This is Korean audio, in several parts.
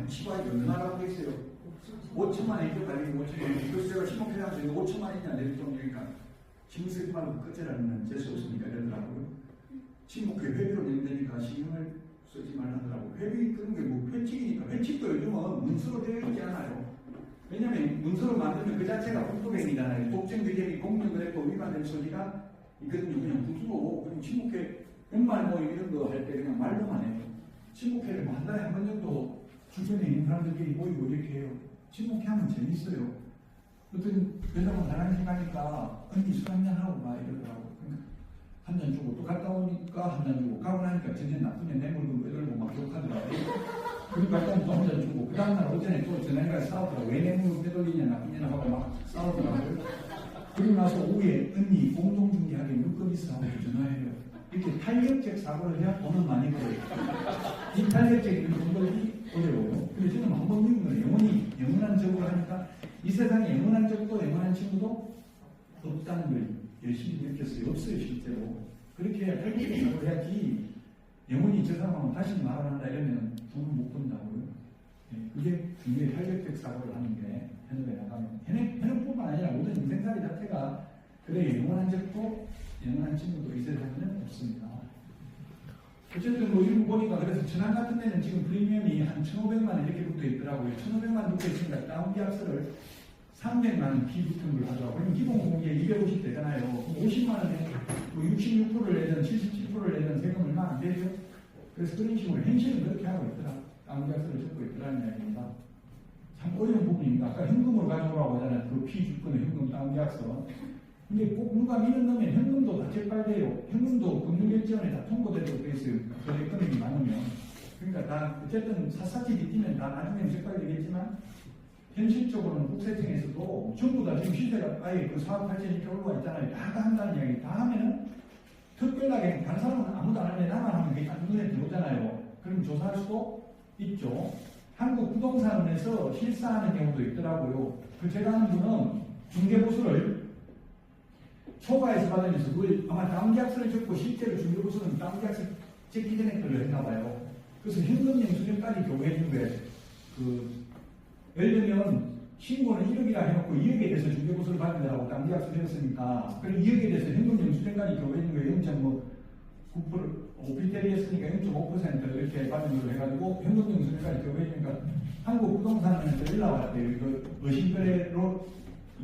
한 치과에 얼마나 하겠어요? 5천만 원이죠. 가격이 5천만 원. 그래서 제가 신목회장에서 5천만 원이냐 내릴 정도니까 신경 말고 끝이라면 재수 없으니까 이러더라고요. 신목회 회비로 낸다니까 신경을 쓰지 말라더라고요. 회비 끄는 게 뭐 회칙이니까. 회칙도 요즘은 문서로 되어 있지 않아요. 왜냐면 문서로 만들면 그 자체가 국토행위잖아요. 독점규제비 공정거래법 위반된 소지가 있거든요. 그냥 부수고 그냥 친목회 연말 뭐 이런 거 할 때 그냥 말로만 해요. 친목회를 뭐 한 달에 한 번 정도 주변에 있는 사람들끼리 모이고 이렇게 해요. 친목회 하면 재밌어요. 어떤 여자분 화장실 가니까 언니 술 한잔 하고 막 이러더라고. 한 잔 주고 또 갔다 오니까 한 잔 주고 가고 나니까 전혀 나쁘면 내 물건 빼들고 막 욕하더라고. 그러니까 일단 또 한 잔 주고 그 다음날 오전에 또 전화해가 싸우더라고. 왜 내 물건 빼돌리냐 나쁘냐 하고 막 싸우더라고요. 그리고 나서 오후에 언니 공동중개하게 물건 있어 하고 전화해요. 이렇게 탄력적 사고를 해야 돈은 많이 벌어요. 이 탄력적인 돈 벌기 어려워요. 그래서 저는 한 번 읽은 걸 영원한 적으로 하니까 이 세상에 영원한 적도 영원한 친구도 없다는 걸 열심히 느꼈어요. 없어요, 실제로. 그렇게 해야 탄력적 사고를 해야지 영원히 저 사람하고 다시 말을 한다 이러면 돈을 못 번다고요. 네, 그게 굉장히 탄력적 사고를 하는 게 현업에 나가면 현업뿐만 아니라 모든 인생살이 자체가 그래 영원한 적도 영원한 친구도 이 세상에는 없습니다. 어쨌든 뭐 이런 거 보니까 그래서 천안 같은 데는 지금 프리미엄이 한 1,500만 원 이렇게 붙어 있더라고요. 1,500만 원 붙어 있으니까 다운 계약서를 300만 원 비붙은 걸 하더라고요. 그럼 기본 공개 250 되잖아요. 그럼 50만 원에 뭐 66%를 내든 77%를 내든 세금 얼마 안 되죠. 그래서 그런 식으로 현실은 그렇게 하고 있더라. 다운 계약서를 적고 있더라는 이야기입니다. 참 어려운 부분입니다. 아까 현금으로 가져오라고 하잖아요. 그 피주권의 현금 다운 계약서. 근데 꼭 누가 민원 넣으면 현금도 다 적발돼요. 현금도 금융결제원에 다 통보되도록 되어 있어요. 거래 금액이 많으면. 그러니까 다 어쨌든 샅샅이 뛰면 다 나중에는 적발되겠지만 현실적으로는 국세청에서도 전부 다 지금 시세가 아예 그 사업 발전이 이렇게 올라와 있잖아요. 다 한다는 이야기. 다 하면은 특별하게 다른 사람은 아무도 안 하는데 나만 하면 그게 딱 눈에 들어오잖아요. 그럼 조사할 수도 있죠. 한국 부동산원에서 실사하는 경우도 있더라고요. 그 제가 아는 분은 중개보수를 초과해서 받으면서 그걸 아마 다운계약서를 적고 실제로 중개보수는 다운계약서 적기 전에 그걸 했나봐요. 그래서 현금 영수증까지 교부해 준 거예요. 예를 들면 신고는 1억이라 해놓고 2억에 대해서 중개보수를 받는다고 다운계약서 적었으니까 그럼 2억에 대해서 현금 영수증까지 교부해 준 거예요. 0.9% 오피텔이 했으니까 0.5% 이렇게 받은 걸로 해가지고 현금 영수증까지 교부해 주니까 한국 부동산원에서 연락 왔대요. 이거 의심거래로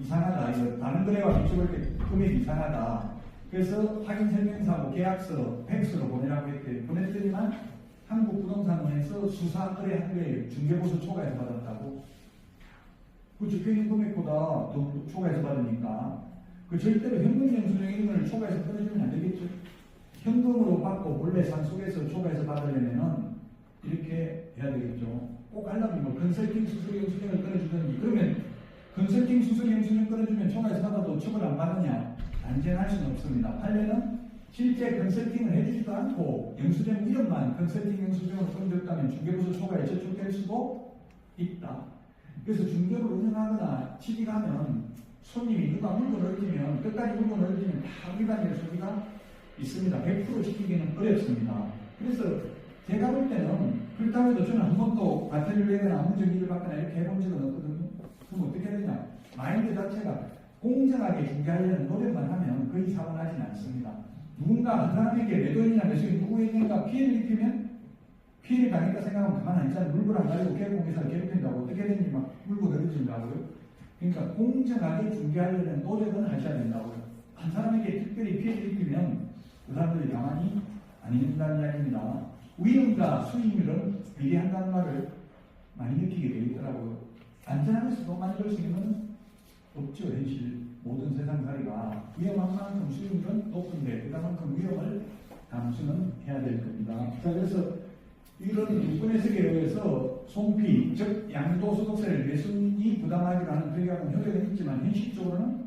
이상하다. 이거 다른 거래와 비교할 때 금액이 이상하다. 그래서 확인 설명서하고 계약서, 팩스로 보내라고 했대. 보냈더니만 한국 부동산원에서 수사 거래한 거예요. 중개보수 초과해서 받았다고. 그 적혀있는 금액보다 더 초과해서 받으니까. 그 절대로 현금 영수증 이런 걸 초과해서 끊어주면 안 되겠죠. 현금으로 받고 본래 산속에서 초과해서 받으려면은 이렇게 해야 되겠죠. 꼭 하려면 뭐 컨설팅 수수료 영수증을 끊어주든지 그러면 컨설팅 수수료 영수증 끊어주면 초과해서 받아도 처벌 안 받느냐? 단정할 수는 없습니다. 판례는 실제 컨설팅을 해주지도 않고 영수증 이름만 컨설팅 영수증으로 끊어줬다면 중개보수 초과에 저촉될 수도 있다. 그래서 중개를 운영하거나 취직하면 손님이 누가 물건을 얽히면 끝까지 물건을 얽히면 다 위반될 소리가 있습니다. 100% 지키기는 어렵습니다. 그래서 제가 볼 때는 그렇다고 해도 저는 한 번도 과태료를 내거나 문정기를 받거나 이렇게 해본 적은 없거든요. 그럼 어떻게 해야 되냐? 마인드 자체가 공정하게 중개하려는 노력만 하면 거의 사고 나진 않습니다. 누군가 한 사람에게 매도인이나 매수인 누구에게인가 피해를 입히면 피해를 당했다 생각하면 가만 안 있잖아요. 물건 안 가지고 개공개사를 괴롭힌다고 어떻게 되는지 막 물고 늘어진다고요. 그러니까 공정하게 중개하려는 노력은 하셔야 된다고요. 한 사람에게 특별히 피해를 입히면 그 사람들이 가만히 안 있는다는 이야기입니다. 위험과 수익률은 비례한다는 말을 많이 느끼게 되어 있더라고요. 안전하면서 돈 많이 벌 수 있는 건 없죠. 현실 모든 세상살이가 위험한 만큼 수익률은 높은데 그만큼 위험을 감수는 해야 될 겁니다. 자, 그래서 이런 유권의 세계에 의해서 손피, 즉 양도소득세를 매수인이 부담하기로 하는 계약은 효력은 있지만 현실적으로는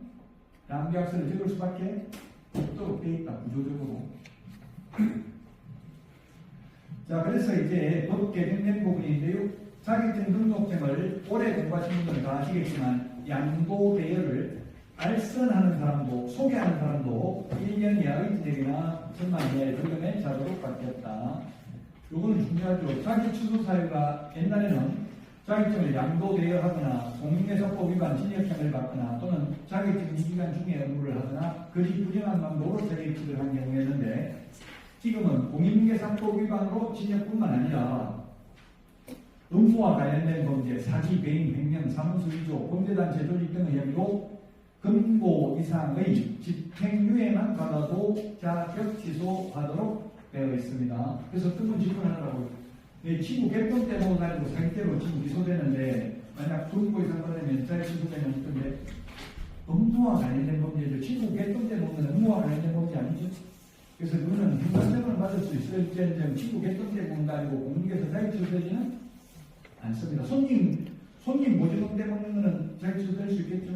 양계약서를 적을 수밖에 없도록 되어 있다. 구조적으로. 자, 그래서 이제 법 개정된 부분인데요. 자격증 등록증을 오래 공부하신 분들은 다 아시겠지만 양도 대여를 알선하는 사람도 소개하는 사람도 1년 이하의 진행이나 1,000만 이하의 벌금에 자도록 바뀌었다. 요거는 중요하죠. 자기 추수 사유가 옛날에는 자격증을 양도되어 하거나 공인중개사법 위반 징역형을 받거나 또는 자격증 기간 중에 업무를 하거나 그리 부정한 방법으로 자격증을 한 경우였는데 지금은 공인중개사법 위반으로 징역뿐만 아니라 업무와 관련된 범죄, 사기, 배임, 횡령, 사무소 위조, 범죄단체 조직 등의 혐의로 금고 이상의 집행유예만 받아도 자격 취소하도록 되어 있습니다. 그래서 어떤 분 질문하더라고요. 친구 결혼 때 먹어가지고 사기죄로 지금 기소되는데 만약 금고 이상 받으면 자격 취소되면 어떤데 업무와 관련된 범죄죠. 친구 결혼 때 먹는 업무와 관련된 범죄 아니죠? 그래서 그거는 행정처벌을 받을 수 있을지언정 친구 결혼 때 먹는 거 아니고 공익에서 자격 취소되지는 않습니다. 손님 보증금 때 먹는 거는 자격 취소될 수 있겠죠?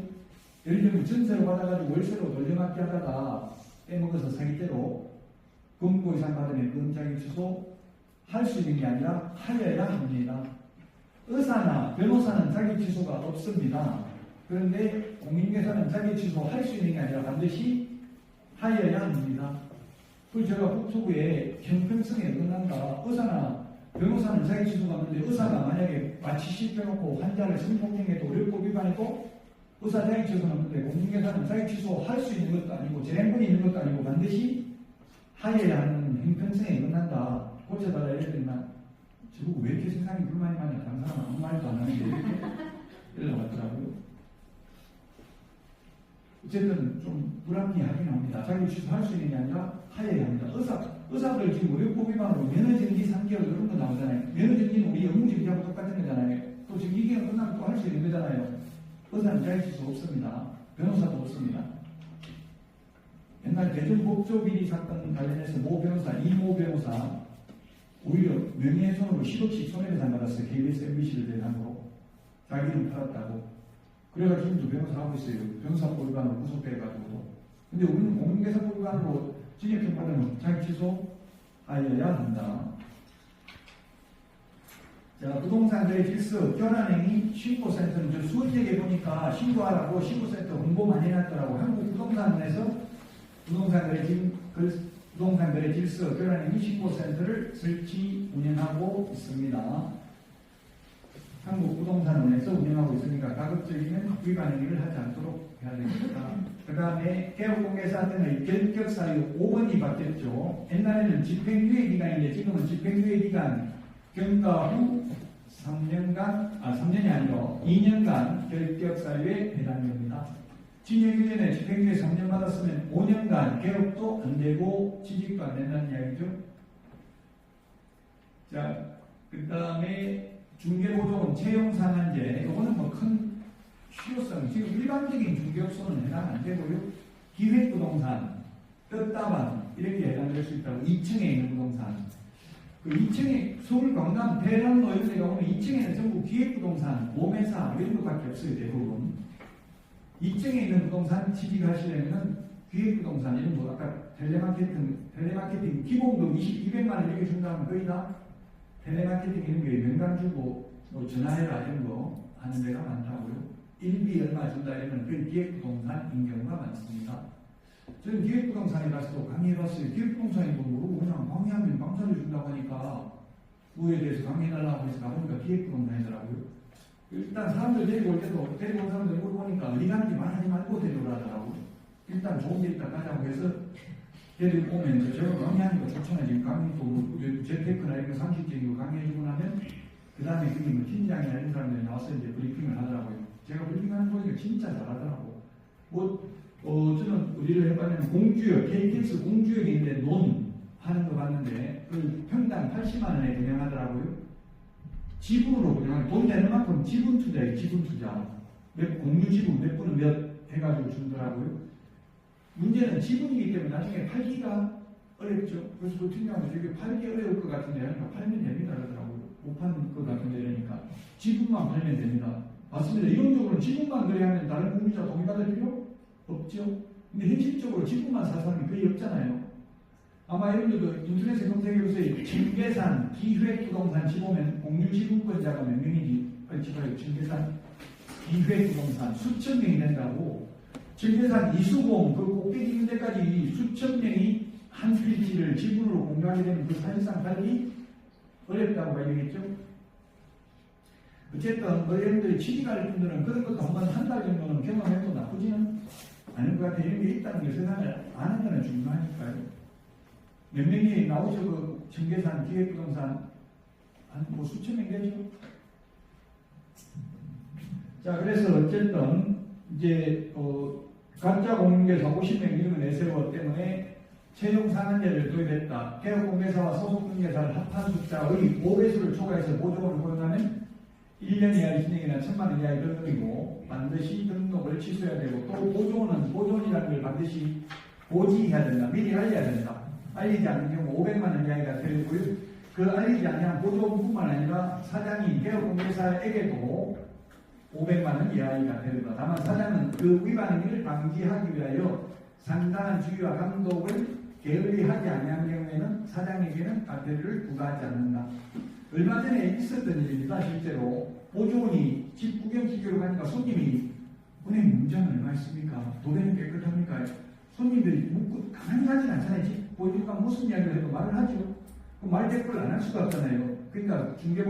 예를 들면 전세를 받아가지고 월세로 돌려막기 하다가 빼먹어서 사기죄로 금고 이상 받으면 그건 자격 취소 할 수 있는 게 아니라 하여야 합니다. 의사나 변호사는 자격 취소가 없습니다. 그런데 공인중개사는 자격 취소 할 수 있는 게 아니라 반드시 하여야 합니다. 그리고 제가 국토부에 형평성에 어긋난다. 의사나 변호사는 자격 취소가 없는데 의사가 만약에 마취 시켜놓고 환자를 성폭행해도 의료법 위반해도 의사 자격 취소는 없는데 공인중개사는 자격 취소 할 수 있는 것도 아니고 재량권이 있는 것도 아니고 반드시 하여야 하는 형평성에 어긋난다. 고쳐달라 이랬더니만 저보고 왜 이렇게 세상에 불만이 많냐 다른 사람은 아무 말도 안 하는데 이러고 왔더라고요. 어쨌든 좀 불합리하긴 합니다. 자기 취소할 수 있는 게 아니라 하여야 합니다. 의사들 지금 의료법 위반으로 면허정지 3개월 이런 거 나오잖아요. 면허정지는 우리 업무정지하고 똑같은 거잖아요. 또 지금 2개월 끝나면 또 할 수 있는 거잖아요. 의사는 자기 취소 없습니다. 변호사도 없습니다. 옛날 대전법조비리 사건 관련해서 모 변호사, 이모 변호사 오히려 명예훼손으로 10억씩 손해배상 받았어요. KBS, MBC를 대상으로. 자기 이름 팔았다고. 그래가지고 지금도 변호사 하고 있어요. 변호사법 위반으로 구속돼가지고. 근데 우리는 공인중개사법 위반으로 징역형 받으면 자기 취소하여야 한다. 자, 부동산거래 질서, 결혼행위 신고센터는 저 수원지역에 보니까 신고하라고 신고센터 홍보 많이 해놨더라고. 한국부동산에서 부동산거래 질서, 결혼행위 신고센터를 설치 운영하고 있습니다. 한국부동산원에서 운영하고 있으니까 가급적이면 위반 행위를 하지 않도록 해야 됩니다. 그 다음에 개업공개사 등의 결격 사유 5번이 바뀌었죠. 옛날에는 집행유예 기간인데 지금은 집행유예 기간 경과 후 3년이 아니라 2년간 결격 사유에 해당됩니다. 징역 1년에 집행유예 3년 받았으면 5년간 개업도 안 되고 취직도 안 된다는 이야기죠. 자, 그 다음에 중개보조원 채용상한제, 이거는 뭐 큰 실효성, 지금 일반적인 중개업소는 해당 안 되고요. 기획부동산, 떴다방, 이렇게 해당될 수 있다고. 2층에 있는 부동산. 그 2층에 서울 강남 대랑로 이런 데가 오면 2층에는 전부 기획부동산, 모매사 이런 것밖에 없어요. 대부분. 2층에 있는 부동산 취직하시려면 기획부동산 이런 거 아까 텔레마케팅 기본금 200만 원 이렇게 준다면 거의 다 텔레마케팅 이런 게 명강 주고 뭐 전화해라 이런 거 하는 데가 많다고요. 일비 얼마 준다 이러면 그 기획부동산인 경우가 많습니다. 저는 기획부동산에 가서도 강의해봤어요. 기획부동산인 거 모르고 그냥 강의하면 방사를 준다고 하니까 그거에 대해서 강의해달라고 해서 가보니까 기획부동산이더라고요. 일단 사람들 데리고 올 때도 데리고 온 사람들 물어보니까 어디 가는지 말하지 말고 데리고 오라더라고요. 일단 좋은 데 있다 가자고 해서 데리고 오면 제가 강의하는 거 좋잖아요. 지금 강의도 재테크나 이런 거 상식적인 거 강의해주고 나면 그 다음에 그게 뭐 팀장이나 이런 사람들이 나와서 이제 브리핑을 하더라고요. 제가 브리핑하는 거 보니까 진짜 잘하더라고. 저는 어디를 해봤냐면 공주역, KTX 공주역에 있는데 논 하는 거 봤는데 그 평당 80만 원에 분양하더라고요. 지분으로 그냥 돈 내는 만큼 지분 투자예요. 지분 투자. 공유 지분 몇 분은 몇 해가지고 주더라고요. 문제는 지분이기 때문에 나중에 팔기가 어렵죠. 그래서 그 팀장은 되게 팔기 어려울 것 같은데 하니까 팔면 됩니다 그러더라고요. 못 파는 것 같은데 이러니까 지분만 팔면 됩니다. 맞습니다. 이론적으로는 지분만 거래하면 다른 공유자 동의받을 필요 없죠. 근데 현실적으로 지분만 사 사람이 거의 없잖아요. 아마 여러분들도 인터넷에 검색해보세요. 청계산 기획부동산 치보면 공유지분권자가 몇 명인지 빨리 치봐요. 청계산 기획부동산 수천 명이 된다고. 청계산 이수봉 그 꼭대기 있는 데까지 수천 명이 한 필지를 지분으로 공유하게 되면 그 사실상 팔기 어렵다고 봐야 되겠죠. 어쨌든 의원들이 취직할 분들은 그런 것도 한 달 정도는 경험해도 나쁘지는 않을 것 같아요. 이런 게 있다는 게 세상을 아는 거는 중요하니까요. 몇 명이 나오셔도 청계산, 기획부동산 한 뭐 수천 명 되죠. 자, 그래서 어쨌든 이제 가짜 공인중개사 50명 이름을 내세워 때문에 채용 상한제를 도입했다. 개업공개사와 소속공개사를 합한 숫자의 5배수를 초과해서 보조원을 고용하면 1년 이하의 진행이나 1,000만 원 이하의 등록이고 반드시 등록을 취소해야 되고 또 보조원이라는 걸 반드시 고지해야 된다. 미리 알려야 된다. 알리지 않는 경우 500만 원 이하가 되고요. 그 알리지 않는 보조원뿐만 아니라 사장이 개업공개사에게도 500만 원 이하가 되는다. 다만 사장은 그 위반을 방지하기 위하여 상당한 주의와 감독을 게을리하지 아니한 경우에는 사장에게는 과태료를 부과하지 않는다. 얼마 전에 있었던 일입니다. 실제로 보조원이 집 구경시키러 가니까 손님이 은행 문자는 얼마 있습니까? 도대는 깨끗합니까? 손님들이 묻고 가만히 가진 않잖아요. 집 보여주니까 무슨 이야기를 해도 말을 하죠. 그 말 대꾸를 안 할 수가 없잖아요. 그러니까 중개